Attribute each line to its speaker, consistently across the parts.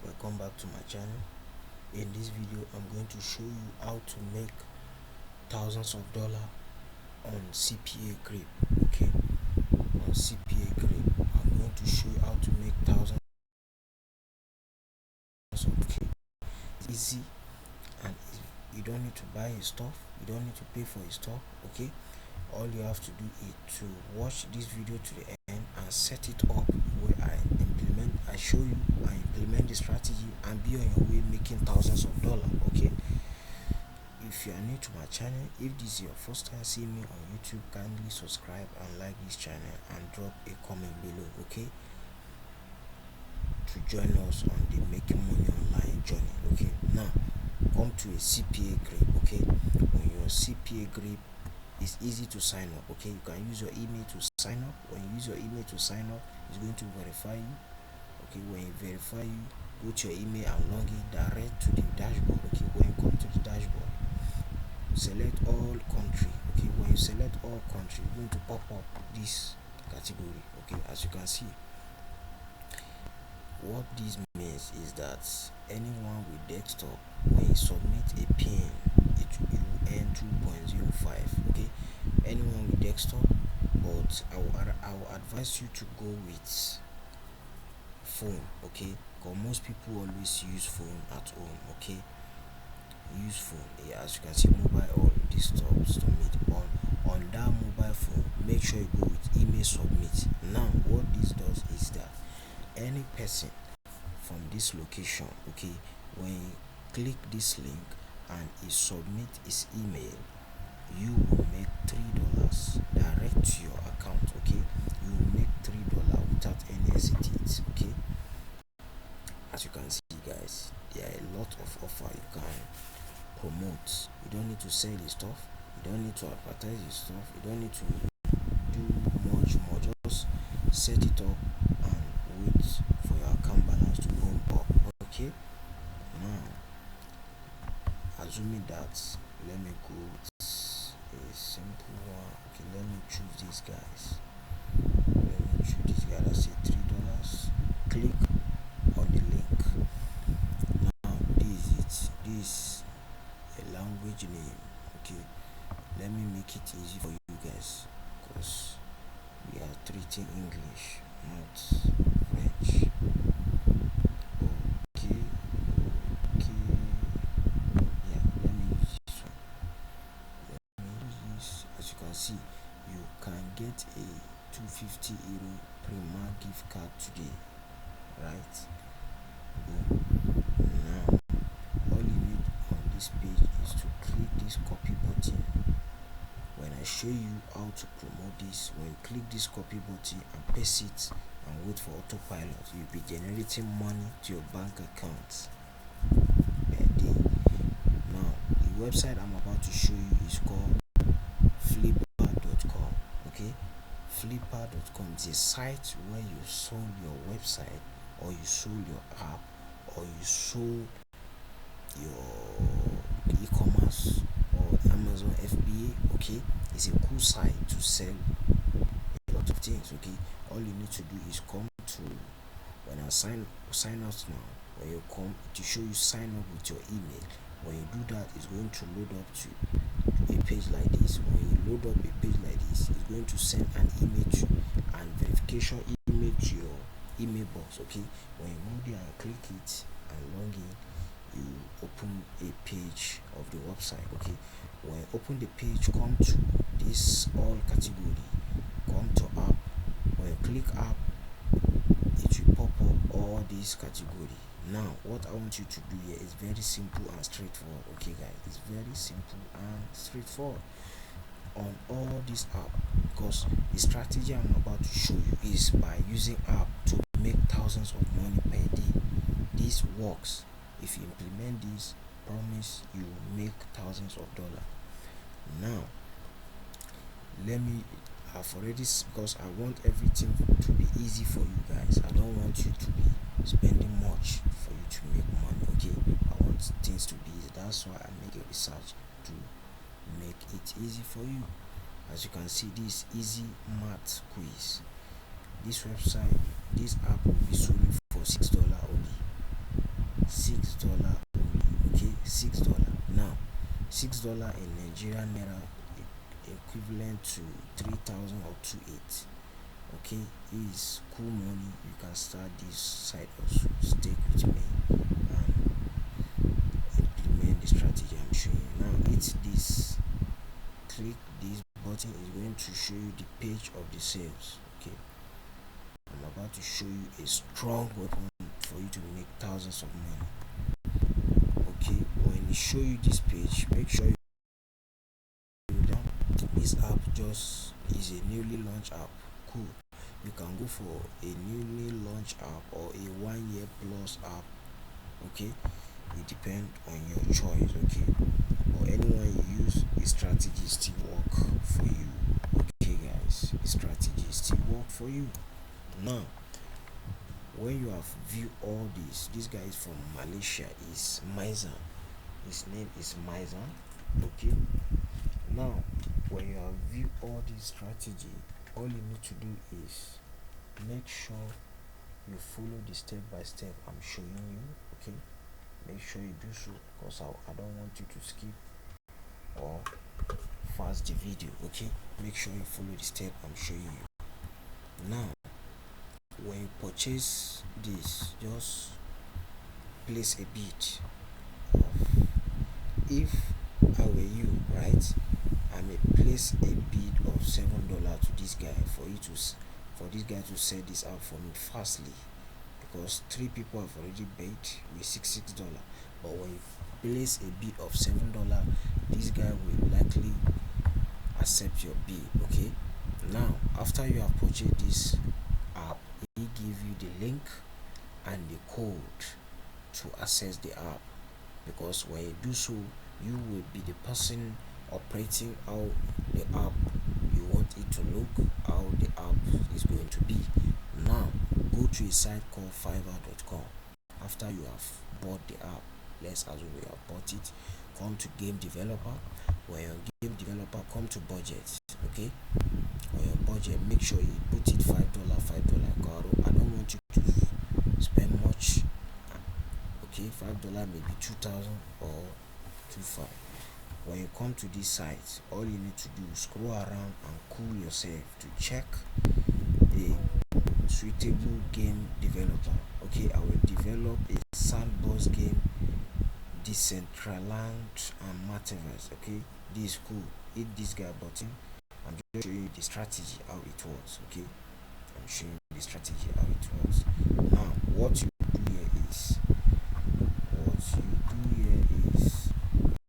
Speaker 1: Welcome back to my channel. In this video I'm going to show you how to make thousands of dollars on CPAGRIP. Okay, on CPAGRIP I'm going to show you how to make thousands of dollars. It's easy, and you don't need to buy his stuff, you don't need to pay for his stuff. Okay, all you have to do is to watch this video to the end and set it up where I show you, I implement the strategy and be on your way making thousands of dollars. Okay, if you are new to my channel, if this is your first time seeing me on YouTube, kindly subscribe and like this channel and drop a comment below, okay, to join us on the making money online journey. Okay, now come to a CPAGRIP. Okay, when you're CPAGRIP, it's easy to sign up. Okay, you can use your email to sign up. When you use your email to sign up, it's going to verify you. Okay, when you verify you, go to your email and log in direct to the dashboard. Okay, when you come to the dashboard, select all country. Okay, when you select all country, you're going to pop up this category. Okay, as you can see, what this means is that anyone with desktop, when you submit a pin, it will earn 2.05. okay, anyone with desktop, but I will advise you to go with phone. Okay, because most people always use phone at home. Okay, use phone. Yeah, as you can see, mobile, all this stuff submit on that mobile phone. Make sure you go with email submit. Now what this does is that any person from this location, okay, when you click this link and he submit his email, you will make $3 direct to your account. Okay, you will make $3 without any hesitate. Okay, as you can see, guys, there are a lot of offer you can promote. You don't need to sell your stuff, you don't need to advertise your stuff, you don't need to do much more. Just set it up and wait for your account balance to go up. Okay, now assuming that, let me go with a simple one. Okay, let me choose these guys. Let me choose this guy that say $3. Click on the link. Now this is it. This a language name. Okay, let me make it easy for you guys, because we are treating English, not French. Okay, yeah, let me use this one. Let me use this. As you can see, you can get a €250 Prima gift card today, right? Boom. Now all you need on this page is to click this copy button. When I show you how to promote this, when you click this copy button and paste it and wait for autopilot, you'll be generating money to your bank account per day. Now the website I'm about to show you is called flipper.com. okay, flipper.com is a site where you sold your website, or you sold your app, or you sold your e-commerce or Amazon FBA. Okay, it's a cool site to sell a lot of things. Okay, all you need to do is come to, when I sign out now, when you come to show you sign up with your email. When you do that, it's going to load up to a page like this. When you load up a page like this, it's going to send an image and verification email to your email box. Okay, when you go there and click it and log in, you open a page of the website. Okay, when you open the page, come to this all category, come to app. When you click app, it will pop up all these category. Now what I want you to do here is very simple and straightforward. Okay guys, it's very simple and straightforward on all this app, because the strategy I'm about to show you is by using app to make thousands of money per day. This works. If you implement this, promise you will make thousands of dollars. Now I've already, because I want everything to be easy for you guys. I don't want you to be spending much for you to make money. Okay, I want things to be easy. That's why I make a research to make it easy for you. As you can see, this easy math quiz. This website, this app will be sold for $6 only. $6 only. Okay, $6. Now $6 in Nigerian naira equivalent to 3,000 or 28. Okay, is cool money. You can start this side also. Stick with me and implement the strategy I'm showing you. Now it's this, click this button, is going to show you the page of the sales. Okay, I'm about to show you a strong weapon for you to make thousands of money. Okay, when it show you this page, make sure you this app just is a newly launched app. Cool, you can go for a newly launched app or a 1 year plus app. Okay, it depends on your choice. Okay, or anyone you use, a strategy still work for you. Okay guys, a strategy still work for you. Now when you have viewed all this guy is from Malaysia, is Maizan, his name is Maizan. Okay, now when you have viewed all this strategy, all you need to do is make sure you follow the step by step I'm showing you. Okay, make sure you do so, because I don't want you to skip or fast the video. Okay, make sure you follow the step I'm showing you. Now when you purchase this, just place a bid of, if I were you, right, I may place a bid of $7 to this guy for you to for this guy to sell this out for me fastly, because 3 people have already paid with $6. But when you place a bid of $7, this guy will likely accept your bid. Okay, now after you have purchased this app, he give you the link and the code to access the app, because when you do so, you will be the person operating how the app you want it to look, how the app is going to be. Now go to a site called fiverr.com. after you have bought the app, let's assume you have bought it, come to game developer. When your game developer, come to budget. Okay, on your budget, make sure you put it $5. I don't want you to spend much. Okay, $5 maybe 2,000 or 2,500. When you come to this site, all you need to do is scroll around and cool yourself to check a suitable game developer. Okay, I will develop a sandbox game, decentralized and metaverse. Okay, this is cool. Hit this guy button. I'm just showing you the strategy how it works. Okay, I'm showing you the strategy how it works. Now what you do here is,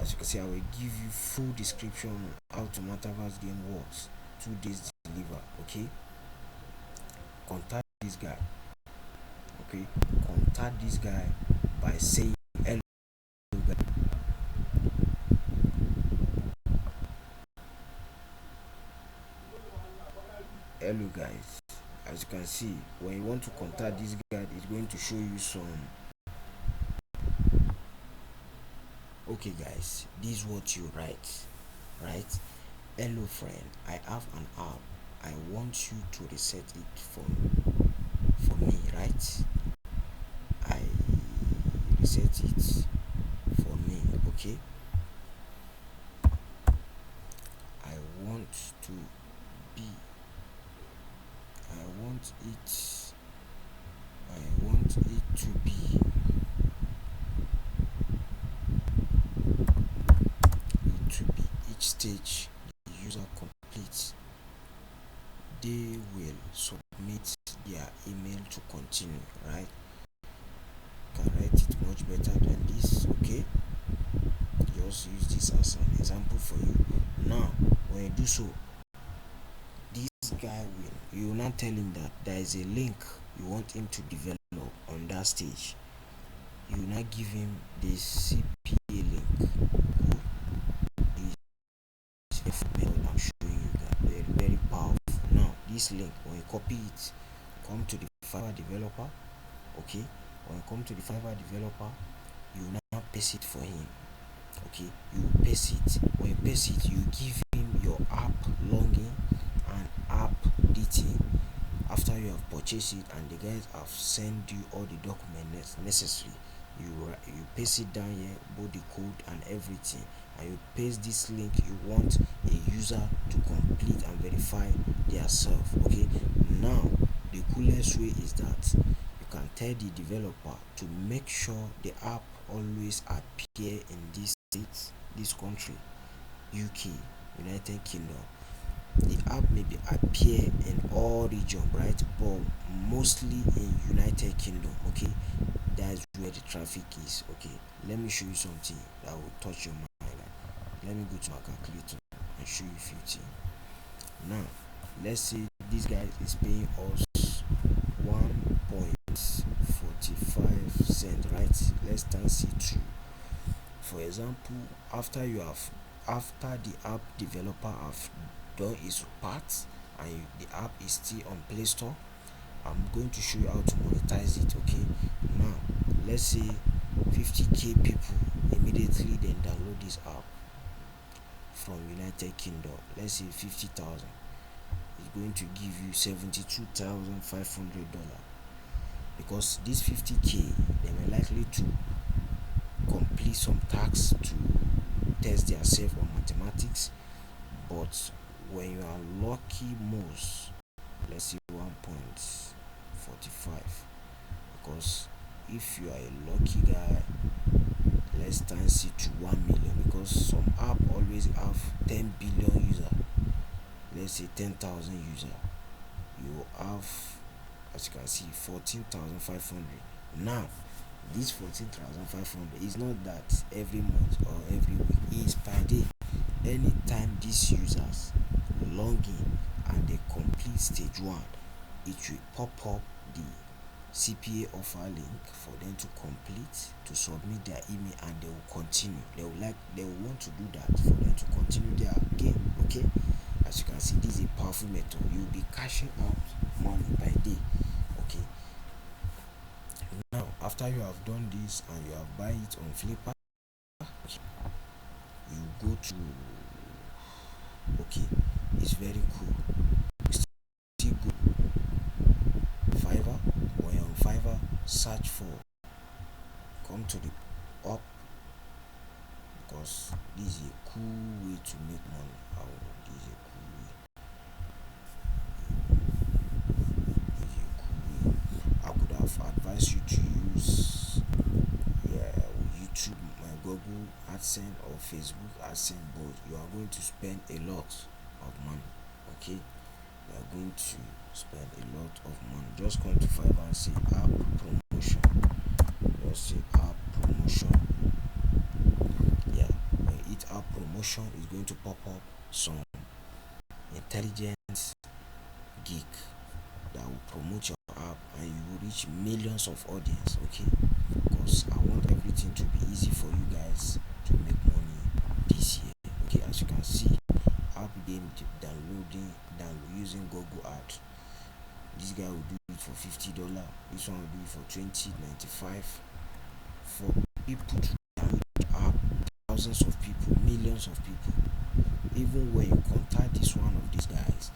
Speaker 1: as you can see, I will give you full description on how to metaverse game works. 2 days deliver. Okay, contact this guy. Okay, contact this guy by saying hello guy. Hello guys, as you can see, when you want to contact this guy, it's going to show you some. Okay guys, this is what you write. Hello friend, I have an app, I want you to reset it for me, right? I reset it for me. Okay, I want to be I want it to be each stage the user completes, they will submit their email to continue. Right, can write it much better than this. Okay, just use this as an example for you. Now when you do so, this guy you will not tell him that there is a link you want him to develop on that stage. You will not give him the CPA link. I'm showing you that very powerful. Now this link, when you copy it, come to the Fiverr developer. Okay, when you come to the Fiverr developer, you will now paste it for him. Okay, you paste it. When you paste it, you give him your app login and app detail. After you have purchased it and the guys have sent you all the documents necessary, you paste it down here, both the code and everything, and you paste this link you want a user to complete and verify their self. Okay, now the coolest way is that you can tell the developer to make sure the app always appear in this state, this country, UK, United Kingdom. The app may be appear in all region, right, but mostly in United Kingdom. Okay, that's where the traffic is. Okay, let me show you something that will touch your mind. Let me go to my calculator and show you 50. Now let's say this guy is paying us 1.45 cent, right? Let's times it 2. For example, after the app developer have done his part and the app is still on Play Store, I'm going to show you how to monetize it. Okay, now let's say 50k people immediately then download this app from United Kingdom. Let's say 50,000 is going to give you $72,500, because this 50k they were likely to complete some tasks to test themselves on mathematics. But when you are lucky most, let's say 1.45, because if you are a lucky guy, let's times it to 1 million, because some app always have 10 billion user. Let's say 10,000 user, you have, as you can see, 14,500. Now this 14,500 is not that every month or every week, it is per day. Anytime these users log in and they complete stage 1, it will pop up the CPA offer link for them to complete, to submit their email, and they will continue. They will want to do that for them to continue their game. Okay, as you can see, this is a powerful method. You will be cashing out money by day. Okay, now after you have done this and you have buy it on Flipper, you go to, okay, it's very cool. Still go Fiverr. When you're on Fiverr, search for, come to the up, because this is a cool way to make money. This is a cool way. This is a cool way. I could have advised you to use YouTube, Google AdSense or Facebook AdSense, but you are going to spend a lot of money. Okay, you are going to spend a lot of money. Just come to Fiverr and say app promotion. Just say app promotion. Yeah, when you hit app promotion, it's going to pop up some intelligent geek that will promote your app and you will reach millions of audience. Okay, because I want everything to be easy for you guys to make money this year. Okay, as you can see, app game downloading using Google Ad. This guy will do it for $50. This one will do it for $20.95. For people to download the app, thousands of people, millions of people. Even when you contact this one of these guys,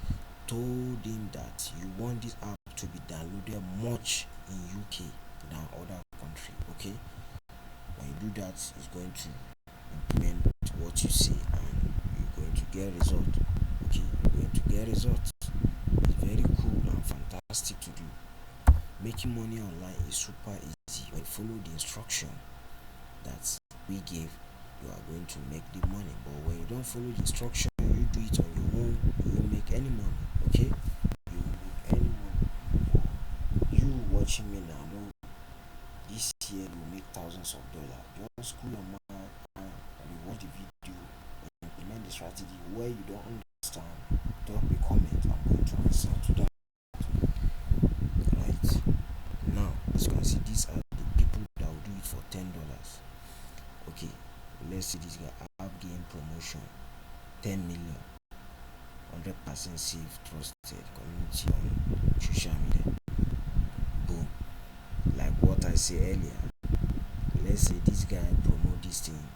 Speaker 1: told him that you want this app to be downloaded much in UK than other country. Okay, when you do that, it's going to implement what you say and you're going to get result. Okay, you're going to get results. It's very cool and fantastic to do. Making money online is super easy. When you follow the instruction that we gave, you are going to make the money. But when you don't follow the instruction, you do it on your own, you won't make any money. Okay, you won't make any money. You watching me now know this year you will make thousands of dollars. Just cool your mind and you watch the video and implement the strategy. Where you don't understand, drop a comment. I'm going to answer to that. Right now, as you can see, these are the people that will do it for $10. Okay, let's see this guy, app game promotion, 10 million, 100% safe, trusted community on social media. Boom. Like what I said earlier, let's say this guy promote this thing.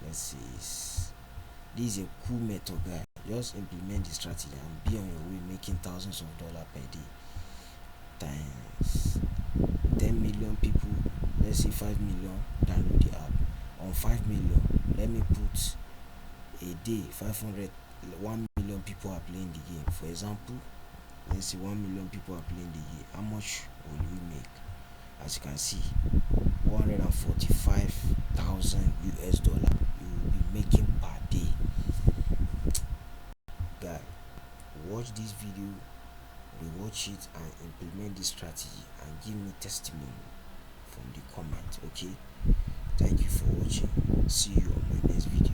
Speaker 1: Let's say this is a cool method, guy. Just implement the strategy and be on your way making thousands of dollars per day times 10 million people. Let's let's say 5 million download the app. On 5 million, let me put a day 500, 1 million people are playing the game. For example, let's say 1 million people are playing the game. How much will we make? As you can see, 145,000 US dollar you will be making per day. Guy, watch this video, rewatch it, and implement this strategy and give me testimony from the comment. Okay, thank you for watching. See you on my next video.